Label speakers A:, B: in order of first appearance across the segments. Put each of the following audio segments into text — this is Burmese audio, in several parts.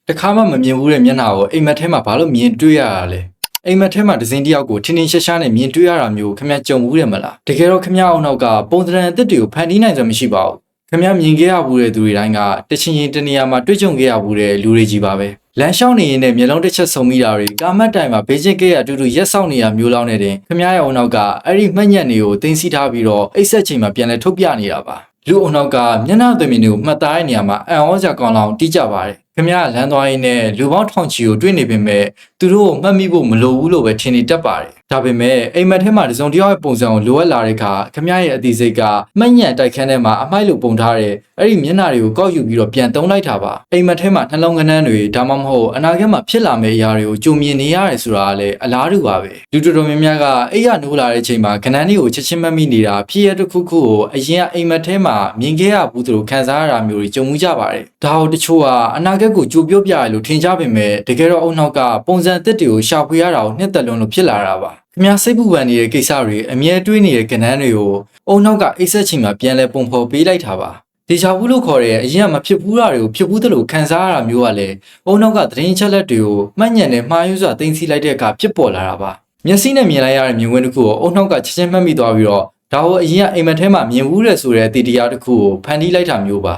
A: တခါမှမမြင်ဘူးတဲ့မျက်နှာကိုအိမ်မက်ထဲမှာဘာလို့မြင်တွေ့ရတာလဲအိမ်မက်ထဲမှာဒဇင်းတယောက်ကိုထင်းထင်းရှားရှားနဲ့မြင်တွေ့ရတာမျိုးခင်ဗျကြုံဘူးတယ်မလားတကယ်တော့ခင်ဗျအောင်နောက်ကပုံစံအသစ်တွေကိုဖန်တီးနိုင်စွမ်းမရှိပါဘူးခင်ဗျမြင်ခဲ့ရဘူးတဲ့သူတွေတိုင်းကတချင်ချင်းတနေရာမှာတွေ့ကြုံခဲ့ရဘူးတဲ့လူတွေကြီးပါပဲလမ်းလျှောက်နေရင်လည်းမျက်လုံးတစ်ချက်ဆုံမိတာတွေကာမတ်တိုင်မှာဘေးကျစ်ကဲအတူတူရက်ဆောက်နေရမျိုးလောင်းနေတဲ့ခင်ဗျရဲ့အုံနောက်ကအဲ့ဒီမှတ်ညက်တွေကိုတင်စီထားပြီးတော့အိတ်ဆက်ချိန်မှာပြန်လဲထုတ်ပြနေတာပါလူအုံနောက်ကမျက်နှာသွေးမြင်တွေကိုမှတ်သားတဲ့နေရာမှာအံ့ဩစရာကောင်းလောင်တီးကြပါတယ်ခင်ဗျလမ်းသွားရင်းနဲ့လူပေါင်းထောင်ချီကိုတွေ့နေပေမဲ့သူတို့ကိုမှတ်မိဖို့မလိုဘူးလို့ပဲထင်နေတတ်ပါတယ်ဒါပေမဲ့အိမ်မက်ထဲမှာတစုံတစ်ယောက်ရဲ့ပုံစံကိုလိုအပ်လာတဲ့အခါခင်ဗျရဲ့အသိစိတ်ကမှတ်ညက်တိုက်ခန်းထဲမှာအမိုက်လိုပုံထားတဲ့အဲ့ဒီမျက်နှာတွေကိုကောက်ယူပြီးတော့ပြန်သုံးလိုက်တာပါအိမ်မက်ထဲမှာနှလုံးကနန်းတွေဒါမှမဟုတ်အနာဂတ်မှာဖြစ်လာမယ့်အရာတွေကိုကြုံမြင်နေရတယ်ဆိုတာကလည်းအလားတူပါပဲလူတော်တော်များများကအိမ်ရနိုးလာတဲ့အချိန်မှာကနန်းတွေကိုချက်ချင်းမှတ်မိနေတာဖြစ်ရတစ်ခုခုကိုအရင်ကအိမ်မက်ထဲမှာမြင်ခဲ့ရဘူးသူတို့ခံစားရတာမျိုးတွေကြုံမှုကြပါတယ်ဒါဟုတ်တချို့ကအနာဂတ်ကိုကြိုပြောပြရလို့ထင်ကြပေမဲ့တကယ်တော့အုံနောက်ကပုံစံအသစ်တွေကိုရှာဖွေရတာကိုနှစ်သက်လွန်းလို့ဖြစ်လာတာပါခင်ဗျားစိတ်ပူပန်နေတဲ့ကိစ္စတွေအမြဲတွေးနေတဲ့ကဏ္ဍတွေကိုအုံနောက်ကအိတ်ဆက်ချိန်မှာပြန်လဲပုံဖော်ပေးလိုက်တာပါဒေချာဘူးလို့ခေါ်တဲ့အရင်ကမဖြစ်ဘူးတာတွေကိုဖြစ်ဘူးသလိုခံစားရတာမျိုးကလည်းအုံနောက်ကသတင်းချက်လက်တွေကိုမှတ်ညံနဲ့မှားယွင်းစွာတင်စီလိုက်တဲ့အခါဖြစ်ပေါ်လာတာပါမျက်စိနဲ့မြင်လိုက်ရတဲ့မြင်ကွင်းတစ်ခုကိုအုံနောက်ကချက်ချင်းမှတ်မိသွားပြီးတော့ဒါကိုအရင်ကအိမ်မက်ထဲမှာမြင်ဘူးတဲ့ဆိုတဲ့အတီတရားတစ်ခုကိုဖန်တီးလိုက်တာမျိုးပါ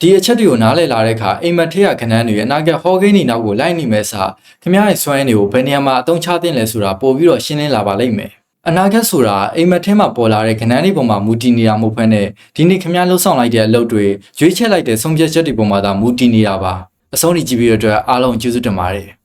A: ဒီအချက်တွေကိုနားလည်လာတဲ့အခါအိမ်မက်ထဲကခဏန်းတွေအနာဂတ်ဟောကိန်းတွေနောက်ကိုလိုက်နေမဲ့စာခင်ဗျားရဲ့စွမ်းရည်တွေကိုဘယ်နေရာမှာအသုံးချသင့်လဲဆိုတာပို့ပြီးတော့ရှင်းလင်းလာပါလိမ့်မယ်အနာဂတ်ဆိုတာအိမ်မက်ထဲမှာပေါ်လာတဲ့ခဏန်းတွေပေါ်မှာမူတည်နေတာမဟုတ်ဘဲနဲ့ဒီနေ့ခင်ဗျားလှုပ်ဆောင်လိုက်တဲ့အလုပ်တွေရွေးချယ်လိုက်တဲ့ဆုံးဖြတ်ချက်တွေပေါ်မှာသာမူတည်နေတာပါအဆုံးထိကြည့်ပြီးတော့အတွက်အားလုံးကျေးဇူးတင်ပါတယ်